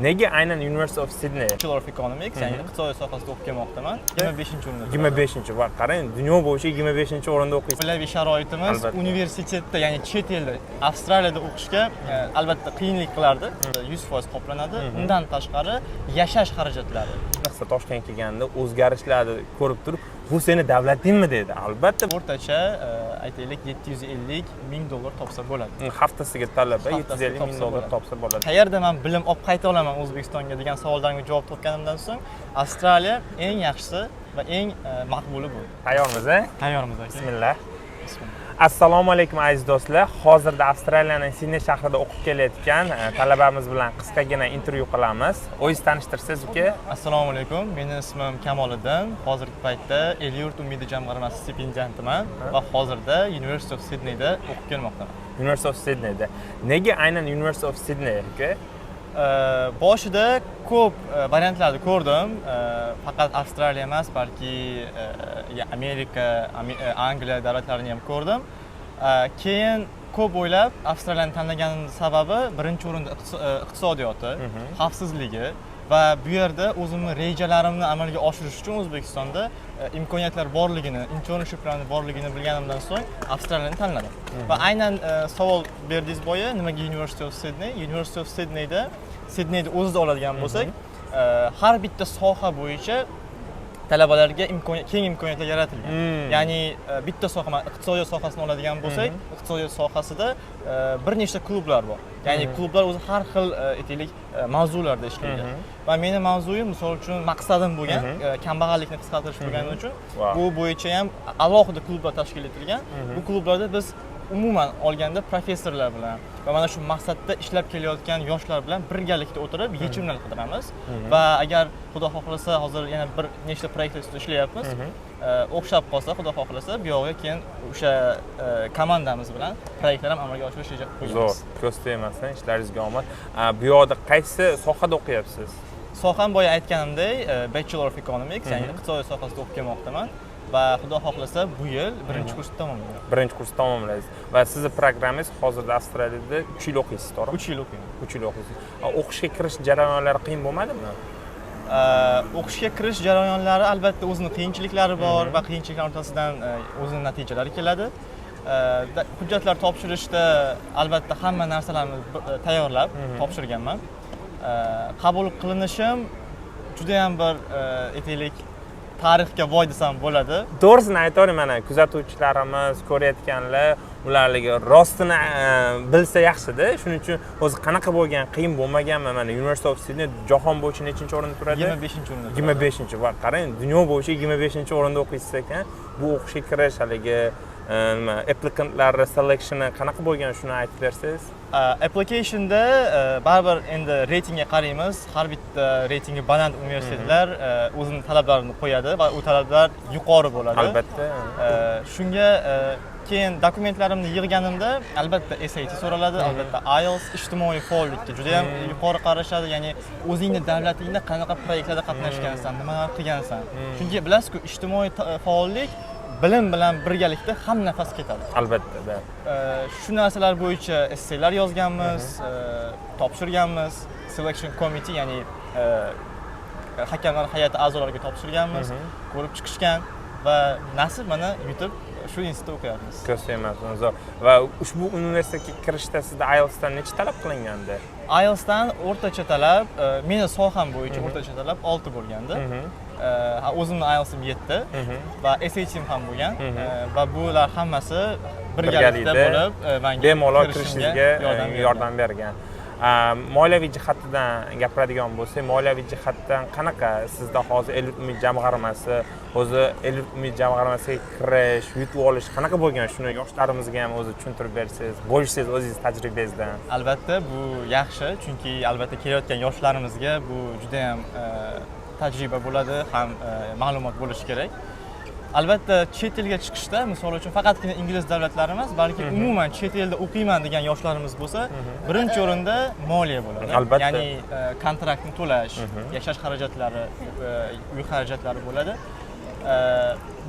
Nega aynan University of Sydney? Bachelor of Economics, ya'ni iqtisodiyot sohasida o'qib kelmoqdaman. 25-o'rinda. 25-chi. Va qarang, dunyo bo'yicha 25-o'rinda o'qiysiz. Oilaviy sharoitimiz universitetda, ya'ni chet elda, Avstraliyada o'qishga albatta qiyinlik qilardi. 100% qoplanadi. Undan tashqari yashash xarajatlari. Toshkentga kelganda o'zgarishlarni ko'rib turib, bu seni davlatingmi dedi. Albatta, o'rtacha aytaylik $750,000 topsa bo'ladi. Haftasiga talaba $750,000 topsa bo'ladi. Qayerda men bilim olib qayta olaman O'zbekistonga degan savollarga javob topganimdan so'ng, Avstraliya eng yaxshisi va eng maqbuli bu. Tayyormiz, a? Tayyormiz. Bismillah. Assalomu alaykum aziz do'stlar. Hozirda Avstraliyaning Sidney shahrida o'qib kelayotgan talabamiz bilan qisqagina intervyu qilamiz. O'zingiz tanishtirsangiz, uka? Assalomu alaykum. Mening ismim Kamoliddin. Hozirgi paytda Eliurt Umidi jamg'armasi stipendiantiman va hozirda University of Sydneyda o'qib kelmoqdaman. University of Sydneyda. Nega aynan University of Sydney, uka? Boshida ko'p variantlarni ko'rdim. Faqat Avstraliya emas, balki Amerika, Angliya davlatlarini ham ko'rdim. Keyin ko'p o'ylab Avstraliyani tanlaganim sababi birinchi o'rinda iqtisodiyoti, xavfsizligi va bu yerda o'zimning rejalarimni amalga oshirish uchun O'zbekistonda imkoniyatlar borligini, internshiplarni borligini bilganimdan so'ng Avstraliyani tanladim. Va aynan savol berdingiz bo'yi, nimaga University of Sydney? University of Sydneyda o'zida oladigan bo'lsak, har bitta soha bo'yicha talabalarga keng imkoniyatlar yaratilgan. Ya'ni bitta soha, iqtisodiyot sohasini oladigan bo'lsak, iqtisodiyot sohasida bir nechta klublar bor. Ya'ni klublar o'zi har xil aytaylik mavzularda ishlaydi. Va mening mavzuyim, misol uchun, maqsadim bo'lgan kambag'allikni qisqartirish bo'lgani uchun bu bo'yicha ham alohida klublar tashkil etilgan. Bu klublarda biz umuman olganda professorlar bilan va mana shu maqsadda ishlab kelayotgan yoshlar bilan birgalikda o'tirib yechimlar qidiramiz va agar Xudo xohlasa, hozir yana bir nechta proyektlar ustida ishlayapmiz. O'xshab qolsa, Xudo xohlasa, bu yoqqa keyin o'sha komandamiz bilan proyektlar ham amalga oshirish reja qo'yamiz. Zo'r, ko'z tegmasin, ishlaringizga omad. Bu yoqda qaysi sohada o'qiyapsiz? Soham boya aytganimdek, Bachelor of Economics, ya'ni iqtisodiyot sohasida o'qib kelmoqdaman. Va Xudo xohlasa bu yil birinchi kursni tamomlayman. Birinchi kursni tamomlaysiz. Va sizning programmangiz hozirda Avstraliyada 3 yil o'qiysiz, to'g'rimi? 3 yil o'qiyman. 3 yil o'qiysiz. O'qishga kirish jarayonlari qiyin bo'lmadimi? O'qishga kirish jarayonlari albatta o'zining qiyinchiliklari bor va qiyinchiliklar o'rtasidan o'zining natijalari keladi. Hujjatlar topshirishda albatta hamma narsalarni tayyorlab topshirganman. Qabul qilinishim juda ham bir aytaylik tarixga boy desam bo'ladi. To'g'risini aytaman, mana kuzatuvchilarimiz ko'rayotganlar ularga rostini bilsa yaxshi-da. Shuning uchun o'zi qanaqa bo'lgan, qiyin bo'lmaganmi? Mana University of Sydney jahon bo'yicha nechinchi o'rinda turadi? 25-o'rinda. 25-chi. Va qarang, dunyo bo'yicha 25-o'rinda o'qiysiz ekan. Bu o'qishga kirish haligi applicantlar selection qanaqa bo'lgan, shuni aytib bersangiz? Applicationda baribir endi reytingga qaraymiz. Har bitta reytingi baland universitetlar o'zining talablarini qo'yadi va u talablar yuqori bo'ladi. Albatta. Shunga keyin dokumentlarimni yig'ganimda albatta SAT so'raladi, albatta IELTS, ijtimoiy faollikka juda ham yuqori qarashadi. Ya'ni o'zingning davlatingda qanaqa proyektlarda qatnashgansan, nimalar qilgansan. Chunki bilasizku, ijtimoiy faollik bilim bilan birgalikda ham nafas ketadi. Albatta. Shu narsalar bo'yicha essaylar yozganmiz, topshirganmiz, selection committee, ya'ni hakamlar hay'ati a'zolariga topshirganmiz, ko'rib chiqishgan va nasib mana yutib shu institutda o'qiyapmiz. Ko'z tegmasin, zo'r. Va ushbu universitetga kirishda sizda IELTS dan necha talab qilingandi? IELTS dan o'rtacha talab, meni soham bo'yicha o'rtacha talab 6 bo'lgandi. O'zimning IELTSim 7 va SAT'im ham bo'lgan va bular hammasi birgalikda bo'lib menga bemalol kirishingizga yordam bergan. Moliyaviy jihatdan gapiradigan bo'lsak, moliyaviy jihatdan qanaqa? Sizda hozir Eliurt Umid jamg'armasi, o'zi Eliurt Umid jamg'armasiga kirish, yutib olish qanaqa bo'lgan? Shuni yoshlarimizga ham o'zi tushuntirib bersangiz, bo'lishsangiz o'zingiz tajribangizdan. Albatta, bu yaxshi, chunki albatta kelayotgan yoshlarimizga bu juda ham tajriba bo'ladi, ham ma'lumot bo'lishi kerak. Albatta, chet elga chiqishda, misol uchun, faqatgina ingliz davlatlari emas, balki umuman chet elda o'qiyman degan yoshlarimiz bo'lsa, birinchi o'rinda moliya bo'ladi. Albatta. Ya'ni kontraktni to'lash, yashash xarajatlari, uy xarajatlari bo'ladi.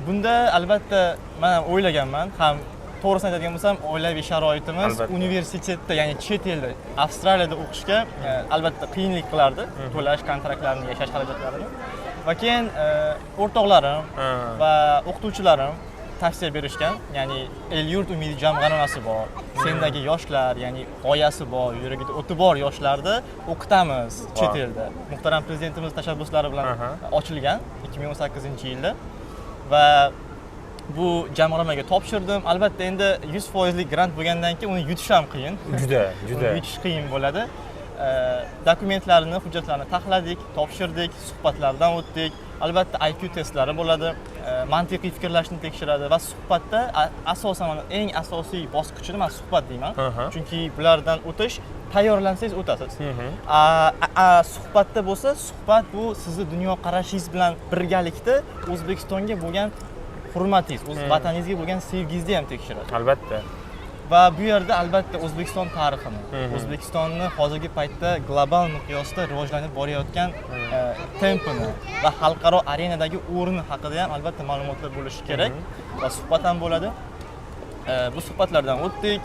Bunda albatta men o'ylaganman, ham to'g'risini aytadigan bo'lsam, oilaviy sharoitimiz Albatta. universitetda, ya'ni chet elda, Avstraliyada o'qishga albatta qiyinlik qilardi, to'lash kontraktlarini, yashash xarajatlarini. Va keyin o'rtoqlarim va o'qituvchilarim tavsiya berishgan, ya'ni El-yurt umidi jamg'armasi bor, sendagi yoshlar, ya'ni g'oyasi bor, yuragida o'ti bor yoshlarni o'qitamiz chet elda. Muhtaram prezidentimiz tashabbuslari bilan ochilgan 2018-yilda va bu jamg'armaga topshirdim. Albatta endi 100% grant bo'lgandan keyin uni yutish ham qiyin. Juda. Yutish qiyin bo'ladi. Dokumentlarini, hujjatlarni taxladik, topshirdik, suhbatlardan o'tdik. Albatta IQ testlari bo'ladi, mantiqiy fikrlashni tekshiradi va suhbatda asosan eng asosiy bosqichini men suhbat deyman. Chunki bulardan o'tish, tayyorlansangiz o'tasiz. Suhbatda bo'lsa, suhbat bu sizni dunyoqarashingiz bilan birgalikda O'zbekistonga bo'lgan hurmatingiz, o'z vataningizga bo'lgan sevgingizni ham tekshiradi. Albatta. Va bu yerda albatta O'zbekiston tarixini, O'zbekistonni hozirgi paytda global miqyosda rivojlanib borayotgan tempini va xalqaro arenadagi o'rni haqida ham albatta ma'lumotlar bo'lishi kerak va suhbat ham bo'ladi. Bu suhbatlardan o'tdik,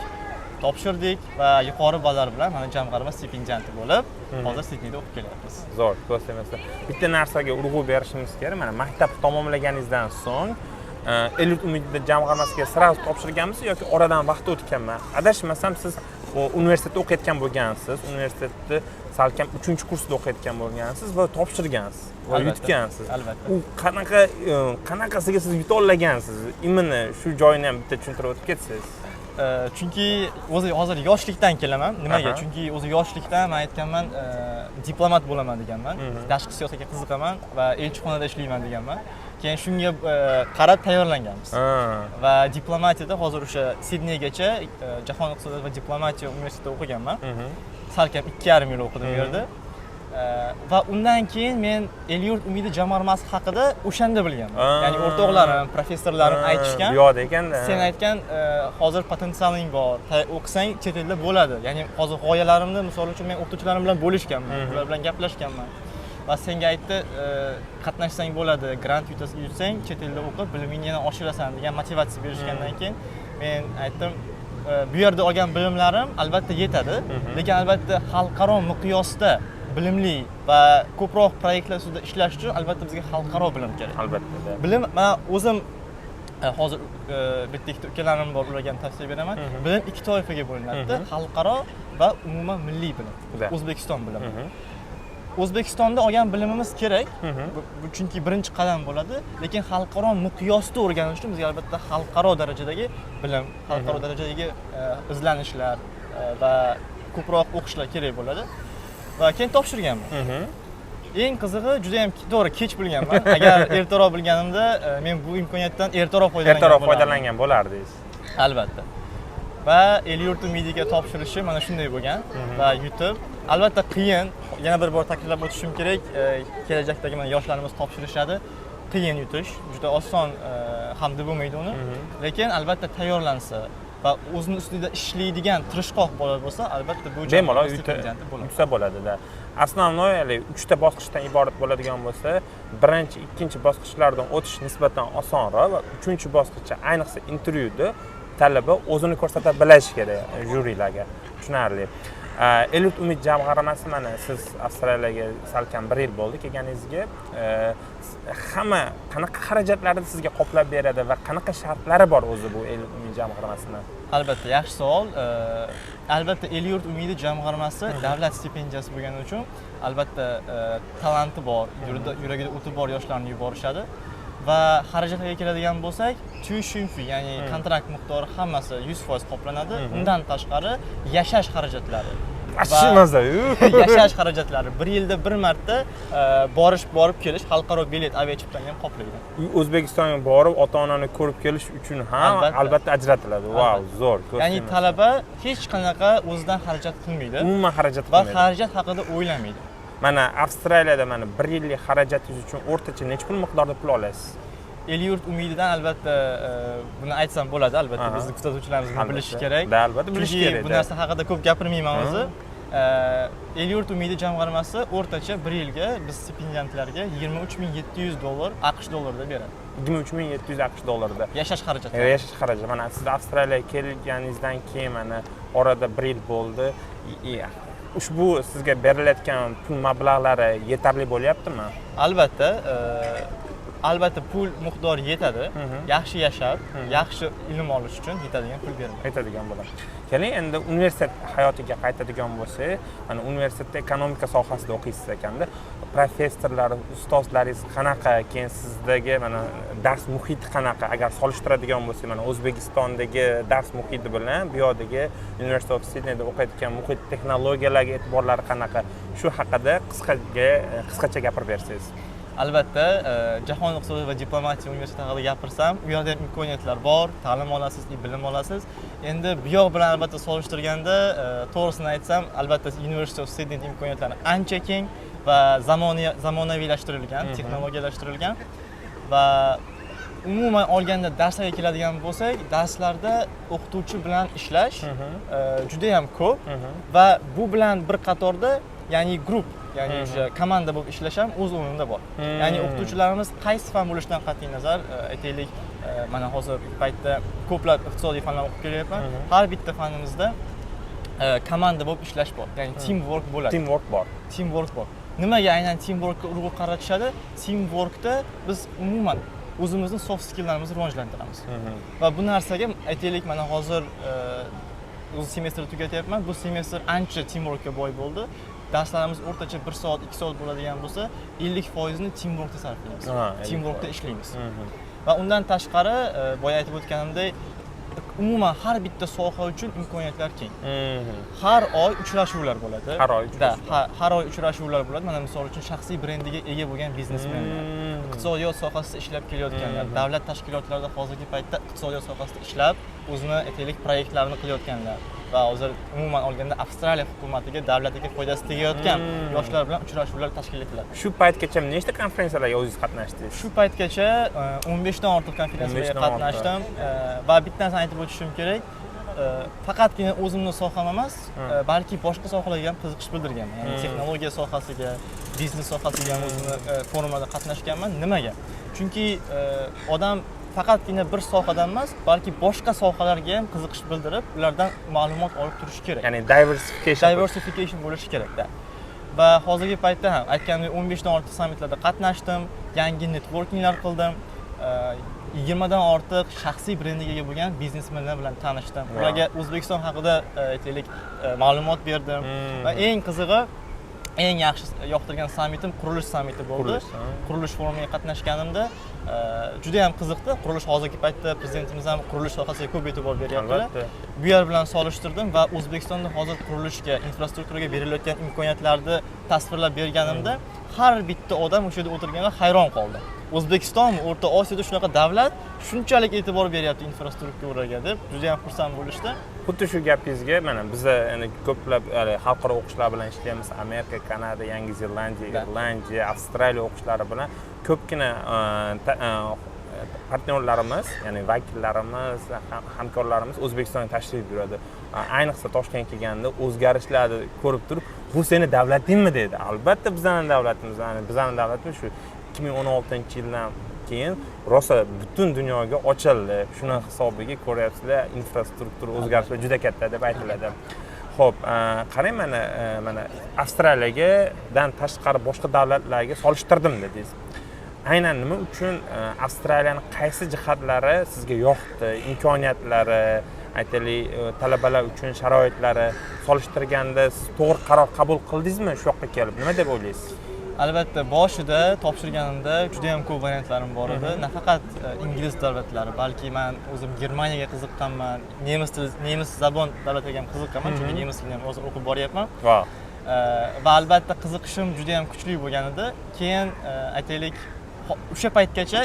topshirdik va yuqori ballar bilan mana jamg'arma stipendianti bo'lib, hozir Sidneyda o'qib kelyapmiz. Zo'r, ko'z emasda. Bitta narsaga urg'u berishimiz kerak. Mana maktab tamomlaganingizdan so'ng El-yurt umidi jamg'armasiga sirasi topshirganmisiz yoki oradan vaqt o'tganmi? Adashmasam siz universitetda o'qiyotgan bo'lgansiz, universitetni salkam 3-kursda o'qiyotgan bo'lgansiz va topshirgansiz va yutgansiz. Albatta. U qanaqasiga siz yuta olgansiz? Imini shu joyini ham bitta tushuntirib o'tib ketsangiz. Chunki o'zi hozir yoshlikdan kelaman. Nimaga? Chunki o'zi yoshlikdan men aytganman, diplomat bo'laman deganman. Tashqi siyosatga qiziqaman va elchixonada ishlayman deganman. Keyin shunga qarab tayyorlanganmiz. Va diplomatiyada hozir o'sha Sidneygacha Jahon iqtisodiyot va diplomatiya universitetida o'qiganman. Salkam 2,5 yil o'qidim bu yerda. Va undan keyin men El-yurt umidi jamg'armasi haqida o'shanda bilganman. Ya'ni o'rtoqlarim, professorlarim aytishgan. Bu yoqda ekanda. Sen aytgan, hozir potensialing bor, o'qisang chet elda bo'ladi. Ya'ni hozir g'oyalarimni, misol uchun men o'qituvchilarim bilan bo'lishganman, ular bilan gaplashganman. Va senga aytdi, qatnashsang bo'ladi, grant yutsang, chet elda o'qib, bilimingni yana oshirasan degan motivatsiya berishgandan keyin men aytdim, bu yerda olgan bilimlarim albatta yetadi, lekin albatta xalqaro miqyosda bilimli va ko'proq proyektlar ustida ishlash uchun albatta bizga xalqaro bilim kerak. Albatta. Bilim, men o'zim hozir bitta ikkita ukalarim bor, ularga ham tavsiya beraman. Bilim ikki toifaga bo'linadi, xalqaro va umuman milliy bilim. O'zbekiston bilimi. O'zbekistonda olgan bilimimiz kerak, bu chunki birinchi qadam bo'ladi, lekin xalqaro miqyosda o'rganish uchun bizga albatta xalqaro darajadagi bilim, xalqaro darajadagi izlanishlar va ko'proq o'qishlar kerak bo'ladi. Va keyin topshirganman. Eng qizig'i juda ham to'g'ri kech bilganman. Agar ertaroq bilganimda men bu imkoniyatdan ertaroq foydalangan bo'lardingiz. Albatta. Va El-yurt umidiga topshirishi mana shunday bo'lgan va yutib, albatta qiyin, yana bir bor ta'kidlab o'tishim kerak, kelajakdagi mana yoshlarimiz topshirishadi. Qiyin yutish, juda oson hamda bo'lmaydi uni. Lekin albatta tayyorlansa va o'zini ustida ishlaydigan tirishqoq bola bo'lsa, albatta bu bemalol yutsa bo'ladi-da. Основной 3 ta bosqichdan iborat bo'ladigan bo'lsa, birinchi, ikkinchi bosqichlardan o'tish nisbatan osonroq va 3-bosqichda, ayniqsa intervyuda talaba o'zini ko'rsata bilishi kerak jyurilarga. Tushunarli. El-yurt umidi jamg'armasi mana siz Avstraliyaga salkam 1 yil bo'ldi kelganingizga. Hamma qanaqa xarajatlarni sizga qoplab beradi va qanaqa shartlari bor o'zi bu El-yurt umidi jamg'armasini? Albatta, yaxshi savol. Albatta El-yurt umidi jamg'armasi davlat stipendiyasi bo'lgani uchun albatta talanti bor, yuragida o'ti bor yoshlarni yuborishadi. Va xarajatlarga keladigan bo'lsak, tuition fee, ya'ni kontrakt miqdori hammasi 100% qoplanadi. Undan tashqari yashash xarajatlari. Yashash xarajatlari 1 yilda 1 marta borib kelish, xalqaro bilet, aviachiptani ham qoplaydi. O'zbekistonga borib ota-onani ko'rib kelish uchun ham albatta ajratiladi. Vau, zo'r. Ya'ni talaba hech qanaqa o'zidan xarajat qilmaydi. Umuman xarajat qilmaydi. Va xarajat haqida o'ylamaydi. Mana Avstraliyada mana 1 yillik xarajatingiz uchun o'rtacha necha pul miqdorida pul olasiz? El-yurt umididan albatta buni aytsam bo'ladi, albatta bizning kuzatuvchilarimiz buni bilishi kerak. Albatta bilishi kerak. Bu narsa haqida ko'p gapirmayman o'zi. El-yurt umidi jamg'armasi o'rtacha bir yilga biz stipendiyantlarga $23,700 AQSh dollarida beradi. 23,700 AQSh dollarida. Yashash xarajatlari. Yashash xarajatlari. Mana siz Avstraliyaga kelganingizdan keyin mana orada 1 yil bo'ldi. Ushbu sizga berilayotgan pul mablag'lari yetarli bo'lyaptimi? Albatta pul miqdori yetadi. Yaxshi yashab, yaxshi ilm olish uchun yetadigan pul beriladi. Yetadigan bo'ladi. Keling, endi universitet hayotiga qaytadigan bo'lsak, mana universitetda ekonomika sohasida o'qiysiz ekanda, professorlar, ustozlaringiz qanaqa, keyin sizdagi mana dars muhiti qanaqa? Agar solishtiradigan bo'lsak, mana O'zbekistondagi dars muhiti bilan bu yerdagi University of Sydneyda o'qiyotgan muhit, texnologiyalarga e'tiborlari qanaqa? Shu haqida qisqacha gapirib bersangiz. Albatta, Jahon iqtisodiyot va diplomatiya universiteti haqida gapirsam, u yerda ham imkoniyatlar bor, ta'lim olasiz, bilim olasiz. Endi bu yoq bilan albatta solishtirganda, to'g'risini aytsam, albatta University of Sydney imkoniyatlari ancha keng va zamonaviylashtirilgan, texnologiyalashtirilgan va umuman olganda darslarga keladigan bo'lsak, darslarda o'qituvchi bilan ishlash juda ham ko'p va bu bilan bir qatorda, ya'ni guruh, ya'ni o'sha komanda bo'lib ishlash ham o'z o'rnida bor. Ya'ni o'qituvchilarimiz qaysi fan bo'lishidan qat'iy nazar, aytaylik, mana hozir paytda ko'plab iqtisodiy fanlar o'qib kelyapman. Har bitta fanimizda komanda bo'lib ishlash bor. Ya'ni teamwork bo'ladi. Teamwork bor. Nimaga aynan teamworkga urg'u qaratishadi? Teamworkda biz umuman o'zimizning soft skilllarimizni rivojlantiramiz. Va bu narsaga aytaylik, mana hozir o'z semestrni tugatyapman. Bu semestr ancha teamworkga boy bo'ldi. Darslarimiz o'rtacha 1 soat, 2 soat bo'ladigan bo'lsa, 50%ni teamworkda sarflaymiz. Teamworkda ishlaymiz. Va undan tashqari, boya aytib o'tganimdek, umuman har bitta soha uchun imkoniyatlar keng. Har oy uchrashuvlar bo'ladi. Har oy uchrashuvlar bo'ladi. Mana misol uchun shaxsiy brendiga ega bo'lgan biznesmenlar, iqtisodiyot sohasida ishlab kelayotganlar, davlat tashkilotlarida hozirgi paytda iqtisodiyot sohasida ishlab, o'zini aytaylik proyektlarini qilayotganlar va hozir umuman olganda Avstraliya hukumatiga, davlatiga foydasi tegayotgan yoshlar bilan uchrashuvlar tashkil etiladi. Shu paytgacha nechta konferensiyalarga o'zingiz qatnashdingiz? Shu paytgacha 15 dan ortiq konferensiyalarga qatnashdim va bitta narsani aytib o'tishim kerak. Faqatgina o'zimning soham emas, balki boshqa sohalarga ham qiziqish bildirganman. Ya'ni texnologiya sohasiga, biznes sohasiga ham o'zimni forumlarda qatnashganman. Nimaga? Chunki odam faqatgina bir sohadan emas, balki boshqa sohalarga ham qiziqish bildirib, ulardan ma'lumot olib turish kerak. Ya'ni diversification bo'lishi kerak-da. Va hozirgi paytda ham aytganimdek 15 dan ortiq sammitlarda qatnashdim, yangi networkinglar qildim. 20 dan ortiq shaxsiy brendiga ega bo'lgan biznesmenlar bilan tanishdim. Ularga O'zbekiston haqida aytaylik ma'lumot berdim va eng qizig'i, eng yaxshi yoqtirgan sammitim qurilish sammiti bo'ldi. Qurilish forumiga qatnashganimda juda ham qiziqdi. Qurilish hozirgi paytda prezidentimiz ham qurilish sohasiga ko'p e'tibor beryaptilar. Bu yer bilan solishtirdim va O'zbekistonda hozir qurilishga, infrastrukturaga berilayotgan imkoniyatlarni tasvirlab berganimda har bitta odam o'sha yerda o'tirganda hayron qoldi. O'zbekiston O'rta Osiyoda shunaqa davlat shunchalik e'tibor beryapti infrastrukturaga deb juda ham xursand bo'lishdi. Xuddi shu gapingizga mana biz endi ko'plab xalqaro o'qishlar bilan ishlaymiz. Amerika, Kanada, Yangi Zelandiya, Irlandiya, Avstraliya o'qishlari bilan ko'pgina partnyorlarimiz, ya'ni vakillarimiz, hamkorlarimiz O'zbekistonga tashrif buyuradi. Ayniqsa Toshkentga kelganda o'zgarishlarni ko'rib turib, "Bu seni davlatingmi?" dedi. Albatta bizning davlatimiz, ya'ni bizning davlatimiz shu 2016-yildan keyin rosa butun dunyoga ochildi. Shuni hisobiga ko'ryapsizlar, infrastruktura o'zgarishlar juda katta deb aytiladi. Xo'p, qarang, mana Avstraliyadan tashqari boshqa davlatlarga solishtirdim dedingiz. Aynan nima uchun Avstraliyaning qaysi jihatlari sizga yoqdi? Imkoniyatlari, aytaylik, talabalar uchun sharoitlari solishtirganda siz to'g'ri qaror qabul qildingizmi shu yoqqa kelib? Nima deb o'ylaysiz? Albatta, boshida topshirganimda juda ham ko'p variantlarim bor edi. Nafaqat ingliz davlatlari, balki men o'zim Germaniyaga qiziqqanman, nemis zabon davlatiga ham qiziqqanman, chunki nemis tilini ham hozir o'qib boryapman. Va albatta qiziqishim juda ham kuchli bo'lgan edi. Keyin aytaylik, o'sha paytgacha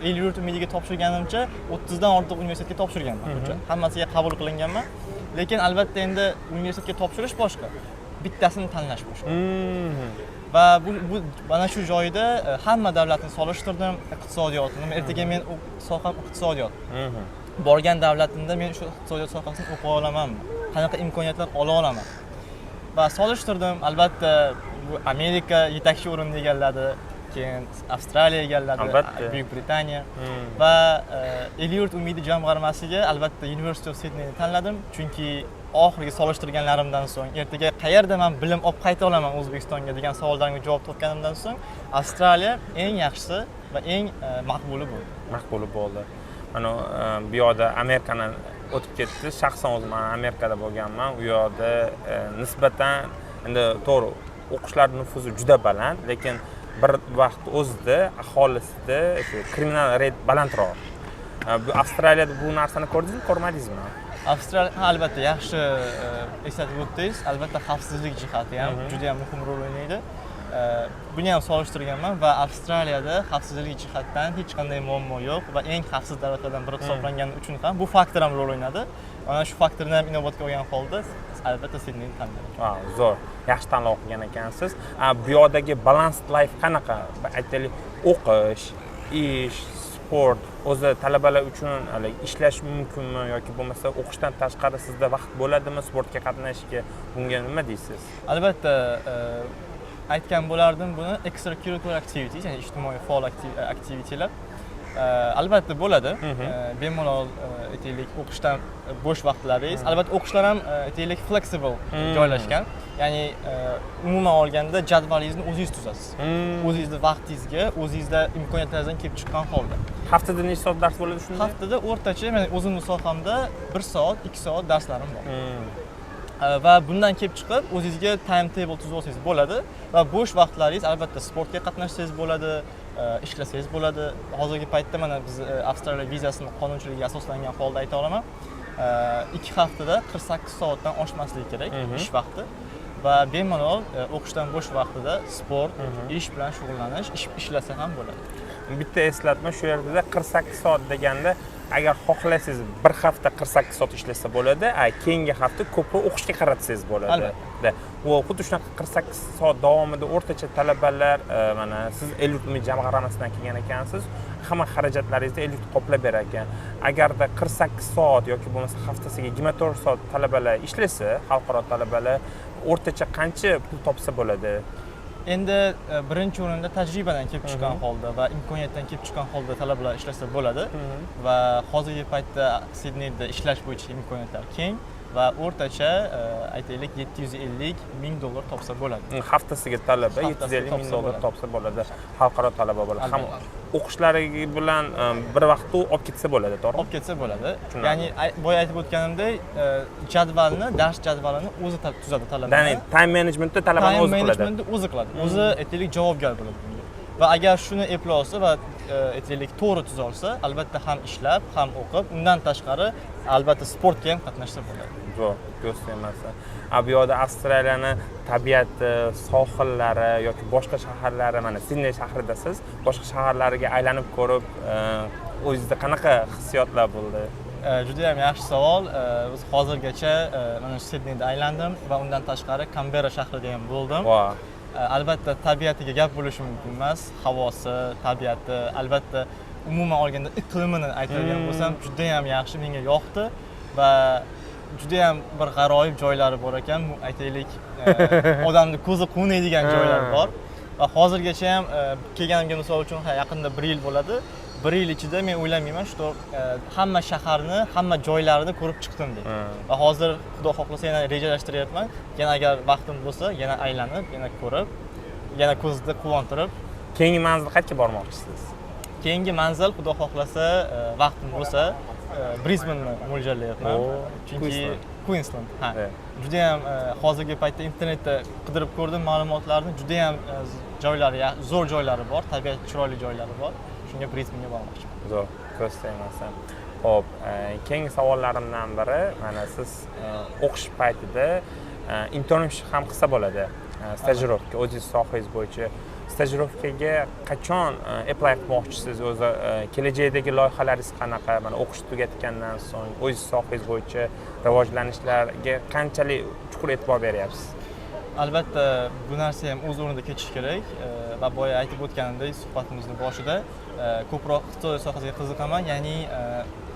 el-yurt umidiga topshirganimcha 30 dan ortiq universitetga topshirganman. Hammasiga qabul qilinganman. Lekin albatta endi universitetga topshirish boshqa, bittasini tanlash boshqa. Va bu mana shu joyda hamma davlatni solishtirdim, iqtisodiyotni. Ertaga men soham iqtisodiyot. Borgan davlatimda men shu iqtisodiyot sohasini o'qiy olamanmi? Qanaqa imkoniyatlar ola olaman? va solishtirdim. Albatta bu Amerika yetakchi o'rinni egalladi, keyin Avstraliya egalladi, Buyuk Britaniya va Eliot umidi jamg'armasiga albatta University of Sydneyni tanladim, chunki oxirgi solishtirganlarimdan so'ng ertaga qayerda men bilim olib qayta olaman O'zbekistonga degan savollarga javob topganimdan so'ng Avstraliya eng yaxshisi va eng maqbuli bo'ldi. Maqbuli bo'ldi. Mana bu yoqda Amerikani o'tib ketdi. Shaxsan o'zim Amerikada bo'lganman. U yoqda nisbatan endi to'g'ri o'qishlar nufuzi juda baland, lekin bir vaqt o'zida aholisida shu kriminal rate balandroq. Bu Avstraliyada bu narsani ko'rdingizmi, ko'rmadingizmi? Avstraliya albatta yaxshi eslatib o'tdingiz. Albatta xavfsizlik jihati ham juda ham muhim rol o'ynaydi. Buni ham solishtirganman va Avstraliyada xavfsizlik jihatdan hech qanday muammo yo'q va eng xavfsiz davlatlardan biri hisoblangani uchun ham bu faktor ham rol o'ynadi. Mana shu faktorni ham inobatga olgan holda albatta Sidneyni tanladim. Zo'r. Yaxshi tanlov qilgan ekansiz. Bu yoqdagi balanced life qanaqa? Aytaylik, o'qish, ish, sport o'zi talabalar uchun ishlash mumkinmi yoki bo'lmasa o'qishdan tashqari sizda vaqt bo'ladimi sportga qatnashishga? Bunga nima deysiz? Albatta aytgan bo'lardim buni extracurricular activities, ya'ni ijtimoiy faol aktivitelar albatta bo'ladi. Bemalol aytaylik o'qishdan bo'sh vaqtlaringiz, albatta o'qishlar ham aytaylik flexible joylashgan. Ya'ni umuman olganda jadvalingizni o'zingiz tuzasiz. O'zingizning vaqtingizga, o'zingizda imkoniyatlaringizdan kelib chiqqan holda. Haftada necha soat dars bo'ladi shunda? Haftada o'rtacha men o'zimning sohamda 1 soat, 2 soat darslarim bor. Va bundan kelib chiqib o'zingizga timetable tuzib olsangiz bo'ladi va bo'sh vaqtlaringiz albatta sportga qatnashsangiz bo'ladi, ishlasangiz bo'ladi. Hozirgi paytda mana biz Avstraliya vizasining qonunchiligiga asoslangan holda ayta olaman. 2 haftada 48 soatdan oshmasligi kerak ish vaqti va bemalol o'qishdan bo'sh vaqtida sport, ish bilan shug'ullanish, ishlasa ham bo'ladi. Bitta eslatma shu yerda 48 soat deganda agar xohlasangiz bir hafta 48 soat ishlasa bo'ladi, keyingi hafta ko'proq o'qishga qaratsangiz bo'ladi. Albatta. Va xuddi shunaqa 48 soat davomida o'rtacha talabalar mana siz Eliot umid jamg'armasidan kelgan ekansiz, hamma xarajatlaringizni Eliot qoplab berar ekan. Agarda 48 soat yoki bo'lmasa haftasiga 24 soat talabalar ishlasa, xalqaro talabalar o'rtacha qancha pul topsa bo'ladi? Endi birinchi o'rinda tajribadan kelib chiqqan holda va imkoniyatdan kelib chiqqan holda talabalar ishlasa bo'ladi va hozirgi paytda Sidneyda ishlash bo'yicha imkoniyatlar keng va o'rtacha aytaylik $750,000 topsa bo'ladi. Haftasiga talaba $750,000 topsa bo'ladi, xalqaro talaba bo'ladi. Ham o'qishlari bilan bir vaqtda olib ketsa bo'ladi, to'g'rimi? Olib ketsa bo'ladi. Ya'ni boya aytib o'tganimdek, jadvalni, dars jadvalini o'zi tuzadi talaba. Ya'ni time managementni talabaning o'zi qiladi. Time managementni o'zi qiladi. O'zi aytaylik javobgar bo'ladi bunga. Va agar shuni eplay olsa va aytaylik to'g'ri tuza olsa, albatta ham ishlab, ham o'qib, undan tashqari albatta sportga ham qatnashsa bo'ladi. Zo'r, ko'rsatyapman. Bu yoqda Avstraliyani tabiati, sohillari yoki boshqa shaharlari, mana Sidney shahridasiz, boshqa shaharlariga aylanib ko'rib, o'zingizda qanaqa hissiyotlar bo'ldi? Juda ham yaxshi savol. Biz hozirgacha mana Sidneyda aylandim va undan tashqari Canberra shahrida ham bo'ldim. Albatta tabiatiga gap bo'lishi mumkin emas, havosi, tabiati, albatta umuman olganda iqlimini aytadigan bo'lsam, juda ham yaxshi, menga yoqdi va juda ham bir g'aroyib joylari bor ekan, aytaylik, odamning ko'zi quvnaydigan joylar bor. Va hozirgacha ham kelganimga misol uchun yaqinda 1 yil bo'ladi. 1 yil ichida men o'ylamayman, shu hamma shaharni, hamma joylarini ko'rib chiqdim deb. Va hozir Xudo xohlasa yana rejalashtiryapman. Yana agar vaqtim bo'lsa, yana aylanib, yana ko'rib, yana ko'zni quvontirib. Keyingi manzil qayerga bormoqchisiz? Keyingi manzil Xudo xohlasa, vaqtim bo'lsa, Brisbaneni mo'ljallayapman. Chunki Queensland. Juda ham hozirgi paytda internetda qidirib ko'rdim ma'lumotlarni, juda ham joylari, zo'r joylari bor, tabiat chiroyli joylari bor. Shunga Brisbanega bormoqchiman. Zo'r, ko'rsatmayman. Xo'p, keyingi savollarimdan biri, mana siz o'qish paytida internship ham qilsa bo'ladi. Stajirovka, o'zingiz sohangiz bo'yicha stajirovkaga qachon apply qilmoqchisiz? O'zi kelajakdagi loyihalaringiz qanaqa? Mana o'qish tugatgandan so'ng o'zingiz sohangiz bo'yicha rivojlanishlarga qanchalik chuqur e'tibor beryapsiz? Albatta bu narsa ham o'z o'rnida kechishi kerak va boya aytib o'tganimdek suhbatimizning boshida ko'proq iqtisodiyot sohasiga qiziqaman, ya'ni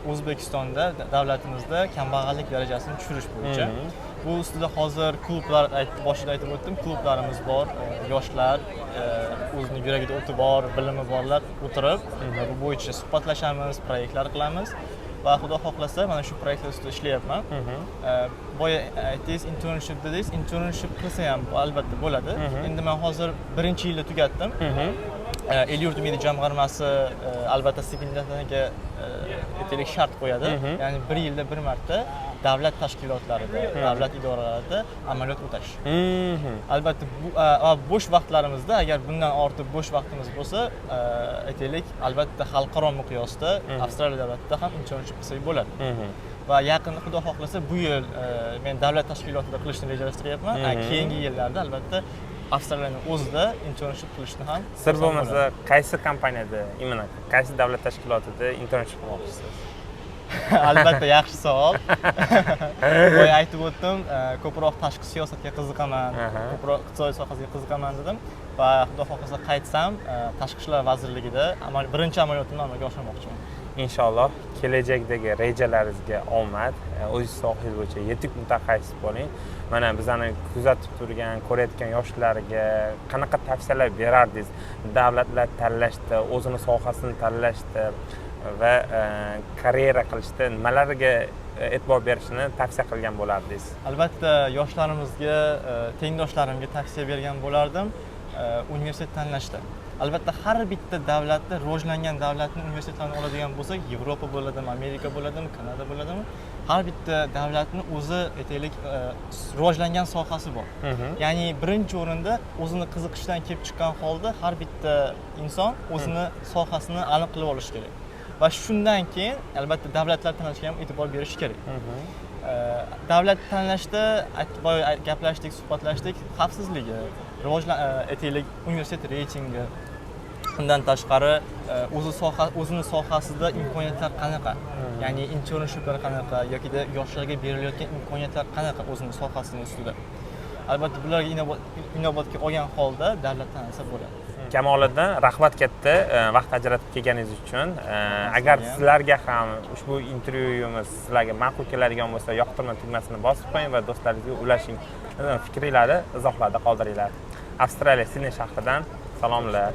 O'zbekistonda davlatimizda kambag'allik darajasini tushirish bo'yicha. Bu ustida hozir klublar, boshida aytib o'tdim, klublarimiz bor, yoshlar, o'zini yuragida o'ti bor, bilimi borlar o'tirib, bu bo'yicha suhbatlashamiz, proyektlar qilamiz. Va xudo xohlasa mana shu proyektlar ustida ishlayapman. Boya aytdingiz, internship dedingiz, internship qilsa ham albatta bo'ladi. Endi men hozir 1-yilni tugatdim. El-yurt umidi jamg'armasi albatta stipendiyatlariga aytaylik shart qo'yadi. Ya'ni 1 yilda 1 marta davlat tashkilotlarida, davlat idoralarida amaliyot o'tash. Albatta bo'sh vaqtlarimizda agar bundan ortiq bo'sh vaqtimiz bo'lsa, aytaylik, albatta xalqaro miqyosda Avstraliya davlatida ham internship qilsak bo'ladi. Va yaqinda xudo xohlasa bu yil men davlat tashkilotida qilishni rejalashtiryapman. Keyingi yillarda albatta Avstraliyaning o'zida internship qilishni ham sir bo'lmasa, qaysi kompaniyada, imенно qaysi davlat tashkilotida internship qilmoqchisiz? Albatta yaxshi savol. Boya aytib o'tdim, ko'proq tashqi siyosatga qiziqaman, ko'proq iqtisodiy sohasiga qiziqaman dedim va xudo xohlasa qaytsam, Tashqi ishlar vazirligida birinchi amaliyotimni amalga oshirmoqchiman. Inshaalloh kelajakdagi rejalaringizga omad, o'zingiz sohangiz bo'yicha yetuk mutaxassis bo'ling. Mana bizani kuzatib turgan, ko'rayotgan yoshlarga qanaqa tavsiyalar berardingiz? Davlatlar tanlashda, o'zini sohasini tanlashda va karyera qilishda nimalarga e'tibor berishni tavsiya qilgan bo'lardingiz? Albatta yoshlarimizga, tengdoshlarimga tavsiya bergan bo'lardim universitet tanlashda. Albatta har bitta davlatda, rivojlangan davlatning universitetlarini oladigan bo'lsak, Yevropa bo'ladimi, Amerika bo'ladimi, Kanada bo'ladimi, har bitta davlatning o'zi aytaylik rivojlangan sohasi bor. Ya'ni birinchi o'rinda o'zini qiziqishdan kelib chiqqan holda har bitta inson o'zini sohasini aniq qilib olishi kerak. Va shundan keyin albatta davlatlar tanlashga ham e'tibor berish kerak. Davlat tanlashda gaplashdik, suhbatlashdik, xavfsizligi, aytaylik universitet reytingi, undan tashqari o'zini sohasida imkoniyatlar qanaqa, ya'ni internshiplar qanaqa yoki yoshlarga berilayotgan imkoniyatlar qanaqa o'zini sohasining ustida. Albatta bularga inobatga olgan holda davlat tanlasa bo'ladi. Kamoliddin, rahmat katta vaqt ajratib kelganingiz uchun. Agar sizlarga ham ushbu intervyuyimiz sizlarga ma'qul keladigan bo'lsa, yoqtirma tugmasini bosib qo'ying va do'stlaringizga ulashing. Fikringlarni izohlarda qoldiringlar. Avstraliya Sidney shahridan salomlar.